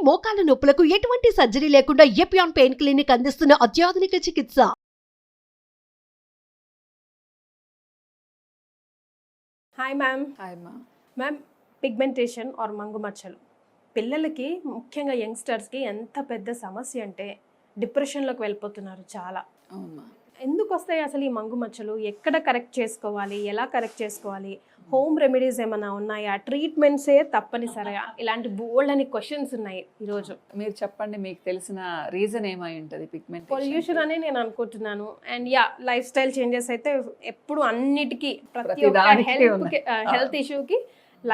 మోకాల నొప్పులకు ఎటువంటి సర్జరీ లేకుండా ఎపియాన్ పెయిన్ క్లినిక్ అందిస్తున్న అత్యాధునిక చికిత్స. Hi ma'am. హాయ్ మా. మ్యామ్, పిగ్మెంటేషన్ ఆర్ మంగు మచ్చలు పిల్లలకి, ముఖ్యంగా యంగ్స్టర్స్కి ఎంత పెద్ద సమస్య అంటే డిప్రెషన్లోకి వెళ్ళిపోతున్నారు చాలా. అవునా? ఎందుకు వస్తాయి అసలు ఈ మంగు మచ్చలు? ఎక్కడ కరెక్ట్ చేసుకోవాలి, ఎలా కరెక్ట్ చేసుకోవాలి, హోమ్ రెమెడీస్ ఏమైనా ఉన్నాయా, ట్రీట్మెంట్సే తప్పనిసరిగా? ఇలాంటి బోల్డ్ అని క్వశ్చన్స్ ఉన్నాయి ఈరోజు. మీరు చెప్పండి, మీకు తెలిసిన రీజన్ ఏమై ఉంటుంది పిగ్మెంట్? పొల్యూషన్ అని నేను అనుకుంటున్నాను. అండ్ లైఫ్ స్టైల్ చేంజెస్ అయితే ఎప్పుడు అన్నిటికీ, ప్రతి ఒక్క హెల్త్ ఇష్యూకి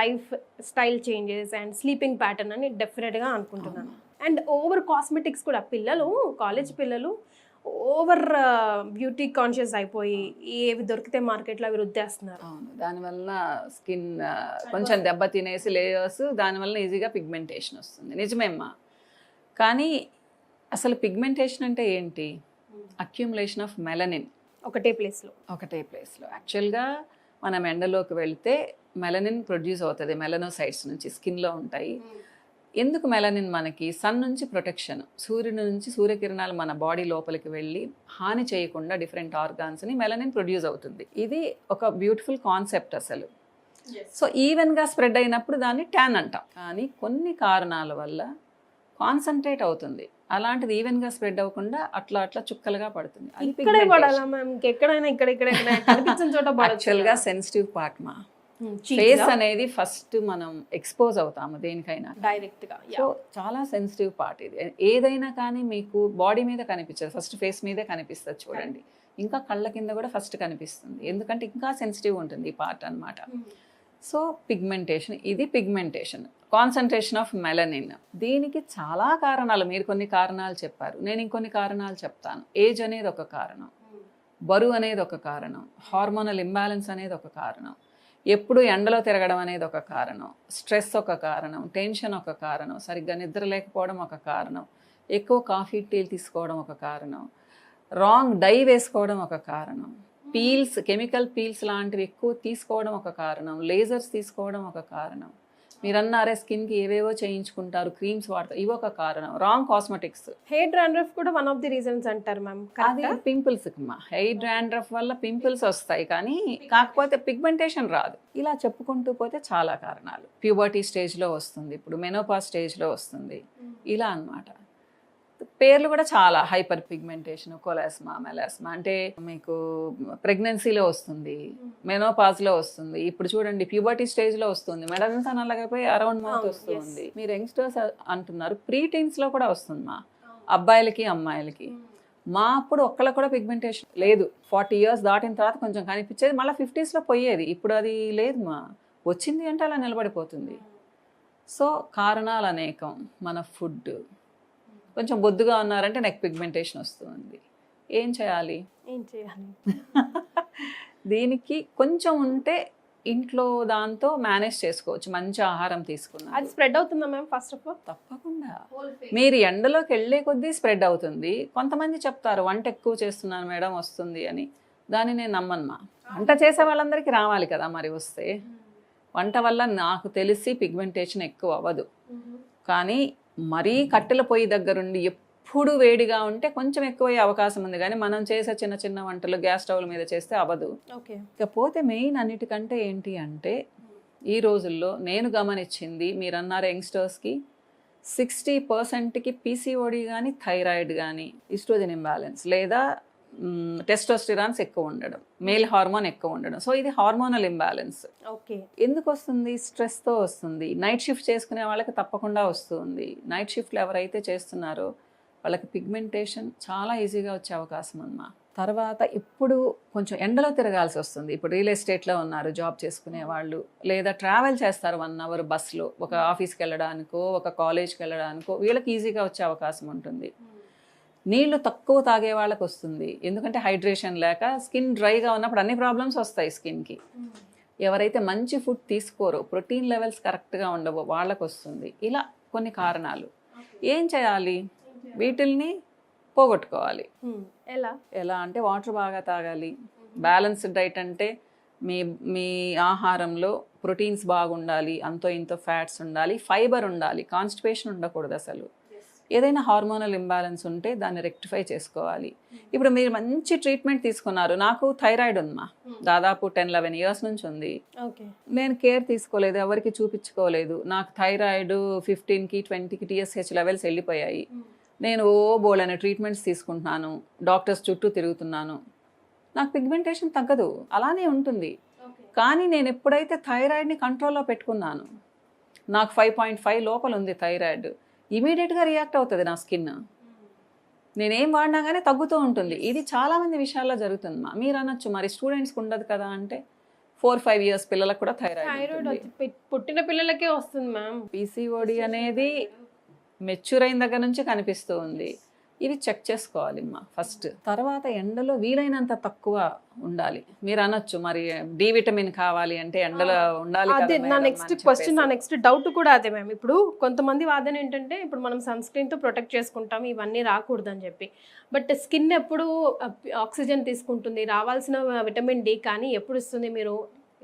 lifestyle changes and sleeping pattern అని డెఫినెట్గా అనుకుంటున్నాను. అండ్ ఓవర్ కాస్మెటిక్స్ కూడా, పిల్లలు, కాలేజ్ పిల్లలు ఓవర్ బ్యూటీ కాన్షియస్ అయిపోయి ఏవి దొరికితే మార్కెట్లో అవి రుద్దేస్తున్నారు. అవును, దానివల్ల స్కిన్ కొంచెం దెబ్బ తినేసి లేయర్స్, దానివల్ల ఈజీగా పిగ్మెంటేషన్ వస్తుంది. నిజమేమ్మా. కానీ అసలు పిగ్మెంటేషన్ అంటే ఏంటి? అక్యుములేషన్ ఆఫ్ మెలనిన్ ఒకటే ప్లేస్లో. యాక్చువల్గా మనం ఎండలోకి వెళ్తే మెలనిన్ ప్రొడ్యూస్ అవుతుంది, మెలనోసైట్స్ నుంచి స్కిన్లో ఉంటాయి. ఎందుకు మెలనిన్? మనకి సన్ నుంచి ప్రొటెక్షన్, సూర్యుని నుంచి సూర్యకిరణాలు మన బాడీ లోపలికి వెళ్ళి హాని చేయకుండా డిఫరెంట్ ఆర్గాన్స్ని మెలనిన్ ప్రొడ్యూస్ అవుతుంది. ఇది ఒక బ్యూటిఫుల్ కాన్సెప్ట్ అసలు. సో ఈవెన్గా స్ప్రెడ్ అయినప్పుడు దాన్ని ట్యాన్ అంటాం. కానీ కొన్ని కారణాల వల్ల కాన్సన్ట్రేట్ అవుతుంది. అలాంటిది ఈవెన్గా స్ప్రెడ్ అవ్వకుండా అట్లా అట్లా చుక్కలుగా పడుతుంది. యాక్చువల్గా సెన్సిటివ్ పార్ట్ మా. ఫేస్ అనేది ఫస్ట్ మనం ఎక్స్పోజ్ అవుతాము దేనికైనా డైరెక్ట్గా. సో చాలా సెన్సిటివ్ పార్ట్ ఇది. ఏదైనా కానీ మీకు బాడీ మీద కనిపించదు, ఫస్ట్ ఫేస్ మీదే కనిపిస్తుంది. చూడండి, ఇంకా కళ్ళ కింద కూడా ఫస్ట్ కనిపిస్తుంది, ఎందుకంటే ఇంకా సెన్సిటివ్ ఉంటుంది ఈ పార్ట్ అన్నమాట. సో పిగ్మెంటేషన్, ఇది పిగ్మెంటేషన్, కాన్సన్ట్రేషన్ ఆఫ్ మెలనిన్. దీనికి చాలా కారణాలు, మీరు కొన్ని కారణాలు చెప్పారు, నేను ఇంకొన్ని కారణాలు చెప్తాను. ఏజ్ అనేది ఒక కారణం, బరువు అనేది ఒక కారణం, హార్మోనల్ ఇంబ్యాలెన్స్ అనేది ఒక కారణం, ఎప్పుడు ఎండలో తిరగడం అనేది ఒక కారణం, స్ట్రెస్ ఒక కారణం, టెన్షన్ ఒక కారణం, సరిగ్గా నిద్ర లేకపోవడం ఒక కారణం, ఎక్కువ కాఫీ టీలు తీసుకోవడం ఒక కారణం, రాంగ్ డై వేసుకోవడం ఒక కారణం, పీల్స్, కెమికల్ పీల్స్ లాంటివి ఎక్కువ తీసుకోవడం ఒక కారణం, లేజర్స్ తీసుకోవడం ఒక కారణం, మీరు అన్నారే స్కిన్కి ఏవేవో చేయించుకుంటారు, క్రీమ్స్ వాడతారు, ఇవి ఒక కారణం, రాంగ్ కాస్మెటిక్స్. హెయిర్ డాండ్రఫ్ కూడా వన్ ఆఫ్ ది రీజన్స్ అంటారు మ్యామ్. అది పింపుల్స్ మా. హెయిర్ డాండ్రఫ్ వల్ల పింపుల్స్ వస్తాయి, కానీ కాకపోతే పిగ్మెంటేషన్ రాదు. ఇలా చెప్పుకుంటూ పోతే చాలా కారణాలు. ప్యూబర్టీ స్టేజ్లో వస్తుంది, ఇప్పుడు మెనోపాజ్ స్టేజ్లో వస్తుంది, ఇలా అన్నమాట. పేర్లు కూడా చాలా, హైపర్ పిగ్మెంటేషన్, కొలాస్మా, మెలాస్మా, అంటే మీకు ప్రెగ్నెన్సీలో వస్తుంది, మెనోపాజ్లో వస్తుంది, ఇప్పుడు చూడండి ప్యూబర్టీ స్టేజ్లో వస్తుంది, మెడంతా నల్లగైపోయి అరౌండ్ మౌత్ వస్తుంది. మీరు యంగ్స్టర్స్ అంటున్నారు, ప్రీ టీన్స్లో కూడా వస్తుంది మా, అబ్బాయిలకి అమ్మాయిలకి. మా అప్పుడు ఒక్కళ్ళకి కూడా పిగ్మెంటేషన్ లేదు. 40 years దాటిన తర్వాత కొంచెం కనిపించేది, మళ్ళీ 50sలో పోయేది. ఇప్పుడు అది లేదు మా, వచ్చింది అంటే అలా నిలబడిపోతుంది. సో కారణాలు అనేకం. మన ఫుడ్, కొంచెం బొద్దుగా ఉన్నారంటే నెక్ పిగ్మెంటేషన్ వస్తుంది. ఏం చేయాలి? దీనికి కొంచెం ఉంటే ఇంట్లో దాంతో మేనేజ్ చేసుకోవచ్చు, మంచి ఆహారం తీసుకున్నా. అది స్ప్రెడ్ అవుతుందా మ్యామ్? ఫస్ట్ ఆఫ్ ఆల్ తప్పకుండా. మీరు ఎండలోకి వెళ్ళే కొద్దీ స్ప్రెడ్ అవుతుంది. కొంతమంది చెప్తారు వంట ఎక్కువ చేస్తున్నాను మేడం వస్తుంది అని, దాన్ని నేను నమ్మను. వంట చేసే వాళ్ళందరికీ రావాలి కదా మరి, వస్తే వంట వల్ల నాకు తెలిసి పిగ్మెంటేషన్ ఎక్కువ అవ్వదు. కానీ మరీ కట్టెల పొయ్యి దగ్గరుండి ఎప్పుడు వేడిగా ఉంటే కొంచెం ఎక్కువయ్యే అవకాశం ఉంది, కానీ మనం చేసే చిన్న చిన్న వంటలు గ్యాస్ స్టవ్ల మీద చేస్తే అవ్వదు. ఇకపోతే మెయిన్ అన్నిటికంటే ఏంటి అంటే, ఈ రోజుల్లో నేను గమనించింది, మీరు అన్నారు యంగ్స్టర్స్కి 60%కి పీసీఓడి కానీ, థైరాయిడ్ కానీ, ఈస్ట్రోజన్ ఇంబ్యాలెన్స్ లేదా టెస్టోస్టిరాన్స్ ఎక్కువ ఉండడం, మేల్ హార్మోన్ ఎక్కువ ఉండడం. సో ఇది హార్మోనల్ ఇంబ్యాలెన్స్. ఎందుకు వస్తుంది? స్ట్రెస్తో వస్తుంది. నైట్ షిఫ్ట్ చేసుకునే వాళ్ళకి తప్పకుండా వస్తుంది. నైట్ షిఫ్ట్లు ఎవరైతే చేస్తున్నారో వాళ్ళకి పిగ్మెంటేషన్ చాలా ఈజీగా వచ్చే అవకాశం ఉందమ్మా. తర్వాత ఇప్పుడు కొంచెం ఎండలో తిరగాల్సి వస్తుంది. ఇప్పుడు రియల్ ఎస్టేట్లో ఉన్నారు జాబ్ చేసుకునే వాళ్ళు, లేదా ట్రావెల్ చేస్తారు 1 hour బస్సులో, ఒక ఆఫీస్కి వెళ్ళడానికో ఒక కాలేజ్కి వెళ్ళడానికో, వీళ్ళకి ఈజీగా వచ్చే అవకాశం ఉంటుంది. నీళ్లు తక్కువ తాగే వాళ్ళకి వస్తుంది, ఎందుకంటే హైడ్రేషన్ లేక స్కిన్ డ్రైగా ఉన్నప్పుడు అన్ని ప్రాబ్లమ్స్ వస్తాయి స్కిన్కి. ఎవరైతే మంచి ఫుడ్ తీసుకోరో, ప్రోటీన్ లెవెల్స్ కరెక్ట్గా ఉండవో వాళ్ళకు వస్తుంది. ఇలా కొన్ని కారణాలు. ఏం చేయాలి? వీటిల్ని పోగొట్టుకోవాలి. ఎలా అంటే వాటర్ బాగా తాగాలి. బ్యాలెన్స్డ్ డైట్ అంటే మీ ఆహారంలో ప్రోటీన్స్ బాగుండాలి, అంతో ఇంతో ఫ్యాట్స్ ఉండాలి, ఫైబర్ ఉండాలి, కాన్స్టిపేషన్ ఉండకూడదు అసలు. ఏదైనా హార్మోనల్ ఇంబ్యాలెన్స్ ఉంటే దాన్ని రెక్టిఫై చేసుకోవాలి. ఇప్పుడు మీరు మంచి ట్రీట్మెంట్ తీసుకున్నారు. నాకు థైరాయిడ్ ఉందమ్మా, దాదాపు 10-11 ఇయర్స్ నుంచి ఉంది. నేను కేర్ తీసుకోలేదు, ఎవరికి చూపించుకోలేదు. నాకు థైరాయిడ్ 15కి 20కి TSH లెవెల్స్ వెళ్ళిపోయాయి. నేను బోల్డైన ట్రీట్మెంట్స్ తీసుకుంటున్నాను, డాక్టర్స్ చుట్టూ తిరుగుతున్నాను. నాకు పిగ్మెంటేషన్ తగ్గదు, అలానే ఉంటుంది. కానీ నేను ఎప్పుడైతే థైరాయిడ్ని కంట్రోల్లో పెట్టుకున్నాను, నాకు 5.5 లోపల ఉంది థైరాయిడ్, ఇమీడియట్గా రియాక్ట్ అవుతుంది నా స్కిన్. నేనేం వాడినా కానీ తగ్గుతూ ఉంటుంది. ఇది చాలామంది విషయాల్లో జరుగుతుంది. మీరు అనొచ్చు మరి స్టూడెంట్స్కి ఉండదు కదా అంటే, 4-5 ఇయర్స్ పిల్లలకు కూడా థైరాయిడ్ పుట్టిన పిల్లలకే వస్తుంది మ్యామ్. PCOD అనేది మెచ్యూర్ అయిన దగ్గర నుంచి కనిపిస్తూ ఉంది. ఇది చెక్ చేసుకోవాలి అమ్మా ఫస్ట్. తర్వాత ఎండలో వీలైనంత తక్కువ ఉండాలి. మీరు అనొచ్చు మరి డి విటమిన్ కావాలి అంటే ఎండలో ఉండాలి. అదే నా నెక్స్ట్ క్వశ్చన్, నా నెక్స్ట్ డౌట్ కూడా అదే మ్యామ్. ఇప్పుడు కొంతమంది వాదన ఏంటంటే, ఇప్పుడు మనం సన్ స్క్రీన్తో ప్రొటెక్ట్ చేసుకుంటాం, ఇవన్నీ రాకూడదని చెప్పి. బట్ స్కిన్ ఎప్పుడు ఆక్సిజన్ తీసుకుంటుంది, రావాల్సిన విటమిన్ డి కానీ ఎప్పుడు ఇస్తుంది? మీరు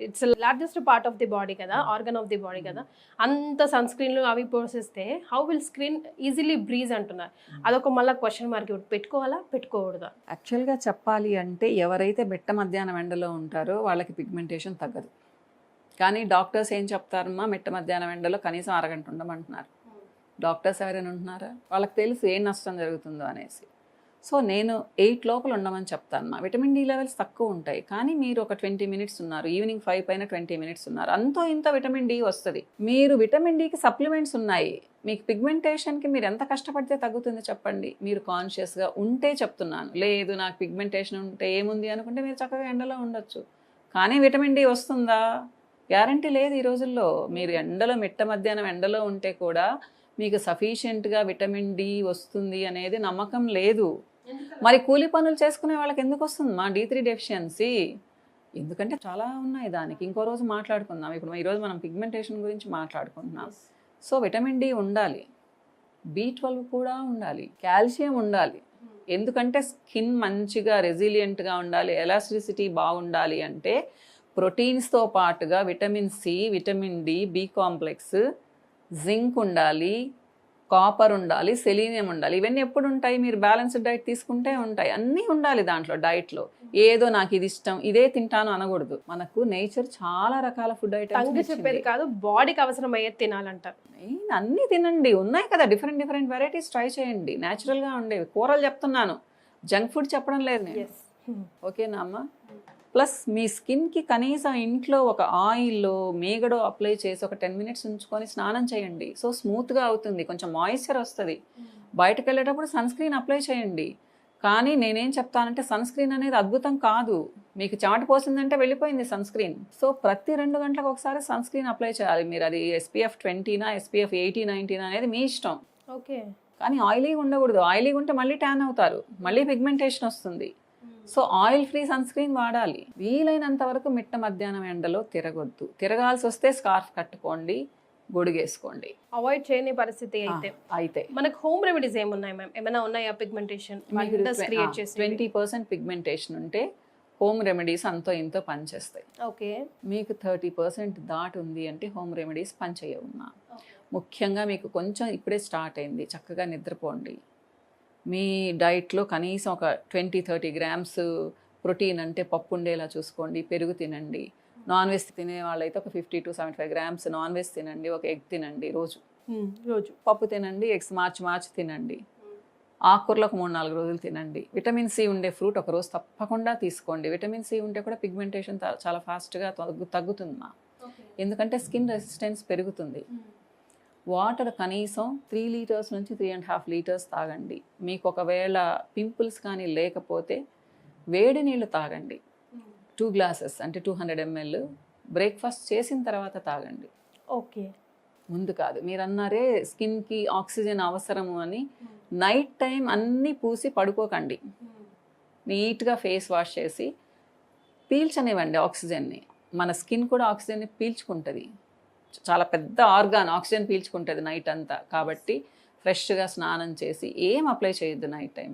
it's largest part of the body కదా, ఆర్గన్ ఆఫ్ ది బాడీ కదా, అంత సన్ స్క్రీన్లు అవి పోసేస్తే how will screen easily breeze అంటున్నారు. అదొక మళ్ళీ క్వశ్చన్ మార్క్. పెట్టుకోవాలా పెట్టుకోకూడదా? యాక్చువల్గా చెప్పాలి అంటే ఎవరైతే మిట్ట మధ్యాహ్నం ఎండలో ఉంటారో వాళ్ళకి పిగ్మెంటేషన్ తగ్గదు. కానీ డాక్టర్స్ ఏం చెప్తారమ్మా, మిట్ట మధ్యాహ్నం ఎండలో కనీసం అరగంట ఉండమంటున్నారు. డాక్టర్స్ ఎవరైనా ఉంటున్నారా? వాళ్ళకి తెలుసు ఏం నష్టం జరుగుతుందో అనేసి. సో నేను 8 లోపల ఉండమని చెప్తాను. విటమిన్ డి లెవెల్స్ తక్కువ ఉంటాయి, కానీ మీరు ఒక 20 మినిట్స్ ఉన్నారు, ఈవినింగ్ 5 పైన 20 మినిట్స్ ఉన్నారు, అంతో ఇంత విటమిన్ డి వస్తుంది. మీరు విటమిన్ డికి సప్లిమెంట్స్ ఉన్నాయి. మీకు పిగ్మెంటేషన్కి మీరు ఎంత కష్టపడితే తగ్గుతుంది చెప్పండి? మీరు కాన్షియస్గా ఉంటే చెప్తున్నాను. లేదు నాకు పిగ్మెంటేషన్ ఉంటే ఏముంది అనుకుంటే మీరు చక్కగా ఎండలో ఉండొచ్చు. కానీ విటమిన్ డి వస్తుందా? గ్యారంటీ లేదు ఈ రోజుల్లో. మీరు ఎండలో మిట్ట మధ్యాహ్నం ఎండలో ఉంటే కూడా మీకు సఫిషియెంట్గా విటమిన్ డి వస్తుంది అనేది నమ్మకం లేదు. మరి కూలి పనులు చేసుకునే వాళ్ళకి ఎందుకు వస్తుంది మా D3 డెఫిషియన్సీ? ఎందుకంటే చాలా ఉన్నాయి దానికి. ఇంకో రోజు మాట్లాడుకుందాం. ఇప్పుడు ఈరోజు మనం పిగ్మెంటేషన్ గురించి మాట్లాడుకుంటున్నాం. సో విటమిన్ డి ఉండాలి, B12 కూడా ఉండాలి, కాల్షియం ఉండాలి. ఎందుకంటే స్కిన్ మంచిగా రెసిలియంట్గా ఉండాలి, ఎలాస్టిసిటీ బాగుండాలి అంటే ప్రోటీన్స్తో పాటుగా vitamin C, vitamin D, B complex, zinc ఉండాలి, కాపర్ ఉండాలి, సెలీనియం ఉండాలి. ఇవన్నీ ఎప్పుడు ఉంటాయి? మీరు బ్యాలెన్స్డ్ డైట్ తీసుకుంటే ఉంటాయి. అన్నీ ఉండాలి దాంట్లో డైట్లో. ఏదో నాకు ఇది ఇష్టం ఇదే తింటాను అనకూడదు. మనకు నేచర్ చాలా రకాల ఫుడ్ ఐటమ్స్ చెప్పేది కాదు, బాడీకి అవసరం అయ్యేది తినాలంటారు. అన్నీ తినండి, ఉన్నాయి కదా డిఫరెంట్ డిఫరెంట్ వెరైటీస్ ట్రై చేయండి. న్యాచురల్గా ఉండేవి కూరలు చెప్తున్నాను, జంక్ ఫుడ్ చెప్పడం లేదు నేను. ఓకేనా అమ్మ? ప్లస్ మీ స్కిన్కి కనీసం ఇంట్లో ఒక ఆయిల్లో మేగడో అప్లై చేసి ఒక 10 మినిట్స్ ఉంచుకొని స్నానం చేయండి. సో స్మూత్గా అవుతుంది, కొంచెం మాయిశ్చర్ వస్తుంది. బయటకు వెళ్ళేటప్పుడు సన్ స్క్రీన్ అప్లై చేయండి. కానీ నేనేం చెప్తానంటే సన్ స్క్రీన్ అనేది అద్భుతం కాదు. మీకు చెమట పోసిందంటే వెళ్ళిపోయింది సన్ స్క్రీన్. సో ప్రతి 2 గంటలకు ఒకసారి సన్ స్క్రీన్ అప్లై చేయాలి. మీరు అది SPF 20నా SPF 80-90 అనేది మీ ఇష్టం. ఓకే. కానీ ఆయిలీగా ఉండకూడదు. ఆయిలీగా ఉంటే మళ్ళీ ట్యాన్ అవుతారు, మళ్ళీ పిగ్మెంటేషన్ వస్తుంది. So oil free sunscreen వాడాలి. వీలైనంత వరకు మిట్ట మధ్యాహ్నం ఎండలో తిరగొద్దు. తిరగాల్సి వస్తే స్కార్ఫ్ కట్టుకోండి, గొడుగేసుకోండి. అవాయిడ్ చేయని పరిస్థితి అయితే మనకు హోమ్ రెమెడీస్ ఏమున్నాయి మ్యామ్? ఏమైనా ఉన్నాయా పిగ్మెంటేషన్ 20% పిగ్మెంటేషన్ ఉంటే హోమ్ రెమెడీస్ అంతో ఇంతో పనిచేస్తాయి. ఓకే. మీకు 30% దాటి ఉంది అంటే హోమ్ రెమెడీస్ పనిచేయవున్నా. ముఖ్యంగా మీకు కొంచెం ఇప్పుడే స్టార్ట్ అయింది, చక్కగా నిద్రపోండి. మీ డైట్లో కనీసం ఒక 20-30 గ్రామ్స్ ప్రోటీన్ అంటే పప్పు ఉండేలా చూసుకోండి, పెరుగు తినండి. నాన్ వెజ్ తినే వాళ్ళైతే ఒక 50-75 గ్రామ్స్ నాన్ వెజ్ తినండి, ఒక ఎగ్ తినండి రోజు. పప్పు తినండి, ఎగ్స్ మార్చి తినండి. ఆకుకూరలు ఒక 3-4 రోజులు తినండి. విటమిన్ సి ఉండే ఫ్రూట్ ఒక రోజు తప్పకుండా తీసుకోండి. విటమిన్ సి ఉంటే కూడా పిగ్మెంటేషన్ చాలా ఫాస్ట్గా తగ్గుతుంది. ఎందుకంటే స్కిన్ రెసిస్టెన్స్ పెరుగుతుంది. వాటర్ కనీసం 3 లీటర్స్ నుంచి 3.5 లీటర్స్ తాగండి. మీకు ఒకవేళ పింపుల్స్ కానీ లేకపోతే వేడి నీళ్ళు తాగండి. 2 గ్లాసెస్ అంటే 200 ml బ్రేక్ఫాస్ట్ చేసిన తర్వాత తాగండి. ఓకే. ముందు కాదు. మీరు అన్నారే స్కిన్కి ఆక్సిజన్ అవసరము అని, నైట్ టైం అన్నీ పూసి పడుకోకండి. నీట్గా ఫేస్ వాష్ చేసి పీల్చనివ్వండి ఆక్సిజన్ని. మన స్కిన్ కూడా ఆక్సిజన్ని పీల్చుకుంటుంది. చాలా పెద్ద ఆర్గాన్, ఆక్సిజన్ పీల్చుకుంటుంది నైట్ అంతా. కాబట్టి ఫ్రెష్గా స్నానం చేసి ఏం అప్లై చేయొద్దు night time.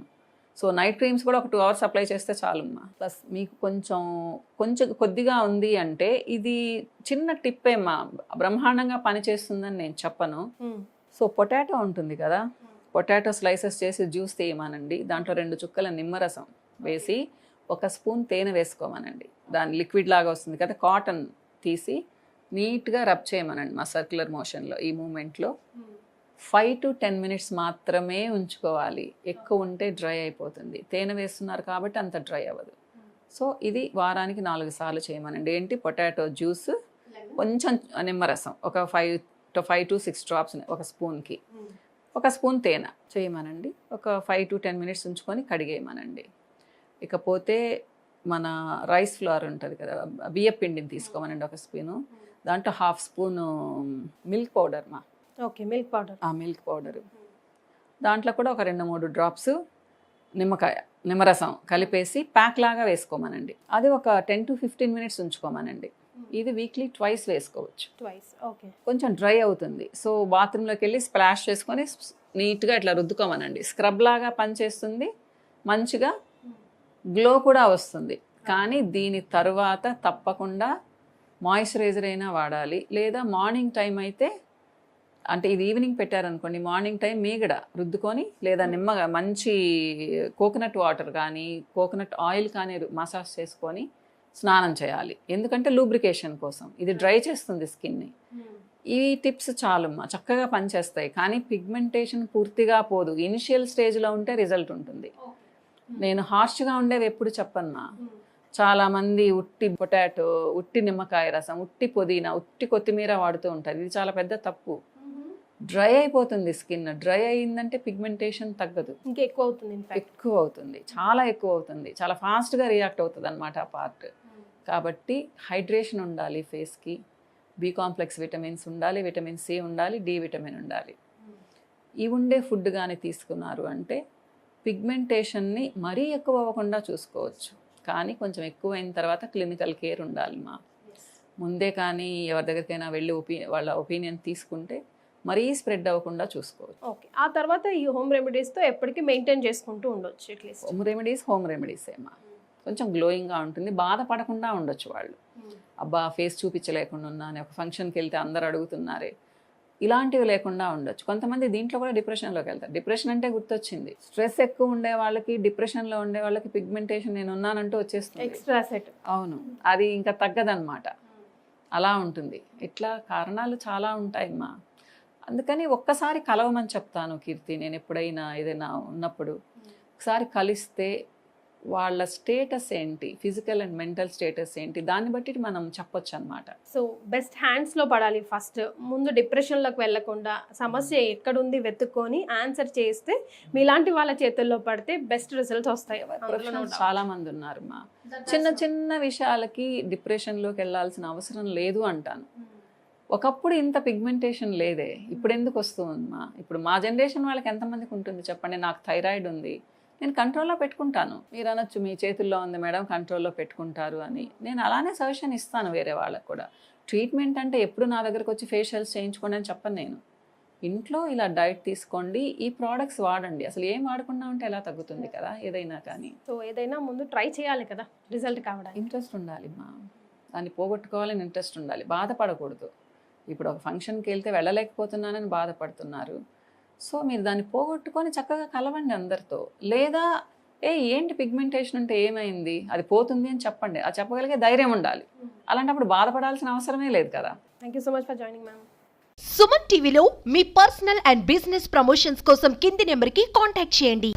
So night creams కూడా ఒక 2 hours అప్లై చేస్తే చాలమ్మా. ప్లస్ మీకు కొంచెం కొద్దిగా ఉంది అంటే ఇది చిన్న టిప్ ఏమ్మా, బ్రహ్మాండంగా పనిచేస్తుందని నేను చెప్పను. సో పొటాటో ఉంటుంది కదా, పొటాటో స్లైసెస్ చేసి జ్యూస్ తీయమానండి. దాంట్లో 2 చుక్కల నిమ్మరసం వేసి 1 స్పూన్ తేనె వేసుకోమనండి. దాని లిక్విడ్ లాగా వస్తుంది కదా, కాటన్ తీసి నీట్గా రబ్ చేయమనండి మా సర్క్యులర్ మోషన్లో. ఈ మూమెంట్లో 5 to 10 minutes మాత్రమే ఉంచుకోవాలి. ఎక్కువ ఉంటే డ్రై అయిపోతుంది. తేనె వేస్తున్నారు కాబట్టి అంత డ్రై అవ్వదు. సో ఇది వారానికి 4 సార్లు చేయమనండి. ఏంటి, పొటాటో జ్యూస్, కొంచెం నిమ్మరసం, ఒక 5 to 6 drops 1 స్పూన్కి, 1 స్పూన్ తేనె చేయమనండి. ఒక 5 to 10 minutes ఉంచుకొని కడిగేయమనండి. ఇకపోతే మన రైస్ ఫ్లోర్ ఉంటుంది కదా, బియ్య పిండిని తీసుకోమనండి 1 స్పూను. దాంట్లో 1/2 స్పూను మిల్క్ పౌడర్ మా. Okay, milk powder. Milk powder, దాంట్లో కూడా ఒక 2-3 drops నిమ్మరసం కలిపేసి ప్యాక్ లాగా వేసుకోమనండి. అది ఒక 10 to 15 minutes ఉంచుకోమనండి. ఇది వీక్లీ 2 వేసుకోవచ్చు. ఓకే, కొంచెం డ్రై అవుతుంది. సో బాత్రూంలోకి వెళ్ళి స్ప్లాష్ చేసుకొని నీట్గా ఇట్లా రుద్దుకోమనండి. స్క్రబ్ లాగా పనిచేస్తుంది, మంచిగా గ్లో కూడా వస్తుంది. కానీ దీని తర్వాత తప్పకుండా మాయిశ్చరైజర్ అయినా వాడాలి. లేదా మార్నింగ్ టైం అయితే, అంటే ఇది ఈవినింగ్ పెట్టారనుకోండి, మార్నింగ్ టైం మీగడ రుద్దుకొని, లేదా నిమ్మగా మంచి కోకోనట్ వాటర్ కానీ కోకోనట్ ఆయిల్ కానీ మసాజ్ చేసుకొని స్నానం చేయాలి. ఎందుకంటే లూబ్రికేషన్ కోసం. ఇది డ్రై చేస్తుంది స్కిన్ని. ఈ టిప్స్ చాలమ్మా, చక్కగా పనిచేస్తాయి. కానీ పిగ్మెంటేషన్ పూర్తిగా పోదు. ఇనిషియల్ స్టేజ్లో ఉంటే రిజల్ట్ ఉంటుంది. నేను హార్ష్గా ఉండేవి ఎప్పుడు చెప్పన్నా. చాలామంది ఉట్టి పొటాటో, ఉట్టి నిమ్మకాయ రసం, ఉట్టి పుదీనా, ఉట్టి కొత్తిమీర వాడుతూ ఉంటారు. ఇది చాలా పెద్ద తప్పు. డ్రై అయిపోతుంది స్కిన్. డ్రై అయిందంటే పిగ్మెంటేషన్ తగ్గదు, ఇంకా ఎక్కువ అవుతుంది. ఎక్కువ అవుతుంది, చాలా ఎక్కువ అవుతుంది. చాలా ఫాస్ట్గా రియాక్ట్ అవుతుంది అనమాట ఆ పార్ట్. కాబట్టి హైడ్రేషన్ ఉండాలి ఫేస్కి, బి కాంప్లెక్స్ విటమిన్స్ ఉండాలి, విటమిన్ సి ఉండాలి, డి విటమిన్ ఉండాలి. ఇవి ఉండే ఫుడ్ కానీ తీసుకున్నారు అంటే పిగ్మెంటేషన్ని మరీ ఎక్కువ అవ్వకుండా చూసుకోవచ్చు. కానీ కొంచెం ఎక్కువ అయిన తర్వాత క్లినికల్ కేర్ ఉండాలి మా. ముందే కానీ ఎవరి దగ్గరికైనా వెళ్ళి వాళ్ళ ఒపీనియన్ తీసుకుంటే మరీ స్ప్రెడ్ అవ్వకుండా చూసుకోవచ్చు. ఓకే, ఆ తర్వాత ఈ హోమ్ రెమెడీస్తో ఎప్పటికీ మెయింటైన్ చేసుకుంటూ ఉండొచ్చు. అట్లీస్ట్ హోమ్ రెమెడీస్ ఏమా, కొంచెం గ్లోయింగ్గా ఉంటుంది. బాధపడకుండా ఉండొచ్చు వాళ్ళు. అబ్బా ఫేస్ చూపించలేకుండా ఉన్నాను, ఒక ఫంక్షన్కి వెళ్తే అందరు అడుగుతున్నారే, ఇలాంటివి లేకుండా ఉండొచ్చు. కొంతమంది దీంట్లో కూడా డిప్రెషన్లోకి వెళ్తారు. డిప్రెషన్ అంటే గుర్తొచ్చింది, స్ట్రెస్ ఎక్కువ ఉండే వాళ్ళకి, డిప్రెషన్లో ఉండే వాళ్ళకి పిగ్మెంటేషన్ నేను ఉన్నానంటూ వచ్చేస్తుంది, ఎక్స్ట్రా సెట్. అవును, అది ఇంకా తగ్గదన్నమాట. అలా ఉంటుంది. ఇట్లా కారణాలు చాలా ఉంటాయమ్మా. అందుకని ఒక్కసారి కలవమని చెప్తాను కీర్తి. నేను ఎప్పుడైనా ఏదైనా ఉన్నప్పుడు ఒకసారి కలిస్తే వాళ్ళ స్టేటస్ ఏంటి, ఫిజికల్ అండ్ మెంటల్ స్టేటస్ ఏంటి, దాన్ని బట్టి మనం చెప్పొచ్చు అనమాట. సో బెస్ట్ హ్యాండ్స్లో పడాలి ఫస్ట్. ముందు డిప్రెషన్లోకి వెళ్ళకుండా సమస్య ఎక్కడుంది వెతుక్కొని ఆన్సర్ చేస్తే మీలాంటి వాళ్ళ చేతుల్లో పడితే బెస్ట్ రిజల్ట్స్ వస్తాయి. చాలా మంది ఉన్నారు మా, చిన్న చిన్న విషయాలకి డిప్రెషన్లోకి వెళ్ళాల్సిన అవసరం లేదు అంటాను. ఒకప్పుడు ఇంత పిగ్మెంటేషన్ లేదే, ఇప్పుడు ఎందుకు వస్తుందమ్మా? ఇప్పుడు మా జనరేషన్ వాళ్ళకి ఎంతమందికి ఉంటుంది చెప్పండి. నాకు థైరాయిడ్ ఉంది, నేను కంట్రోల్లో పెట్టుకుంటాను. మీరు అనొచ్చు మీ చేతుల్లో ఉంది మేడం, కంట్రోల్లో పెట్టుకుంటారు అని. నేను అలానే సజెషన్ ఇస్తాను వేరే వాళ్ళకు కూడా. ట్రీట్మెంట్ అంటే ఎప్పుడు నా దగ్గరకు వచ్చి ఫేషియల్స్ చేయించుకోండి అని చెప్పను నేను. ఇంట్లో ఇలా డైట్ తీసుకోండి, ఈ ప్రోడక్ట్స్ వాడండి. అసలు ఏం వాడకుండా ఉంటే ఎలా తగ్గుతుంది కదా ఏదైనా కానీ. సో ఏదైనా ముందు ట్రై చేయాలి కదా రిజల్ట్ కావడానికి. ఇంట్రెస్ట్ ఉండాలి మా, దాన్ని పోగొట్టుకోవాలని ఇంట్రెస్ట్ ఉండాలి, బాధపడకూడదు. ఇప్పుడు ఒక ఫంక్షన్కి వెళ్తే వెళ్ళలేకపోతున్నానని బాధపడుతున్నారు. సో మీరు దాన్ని పోగొట్టుకొని చక్కగా కలవండి అందరితో. లేదా ఏంటి పిగ్మెంటేషన్ అంటే ఏమైంది, అది పోతుంది అని చెప్పండి. అది చెప్పగలిగే ధైర్యం ఉండాలి. అలాంటప్పుడు బాధపడాల్సిన అవసరమే లేదు కదా. Thank you so much for joining ma'am. Suman టీవీలో మీ పర్సనల్ అండ్ బిజినెస్ ప్రమోషన్స్ కోసం కింది నెంబర్కి కాంటాక్ట్ చేయండి.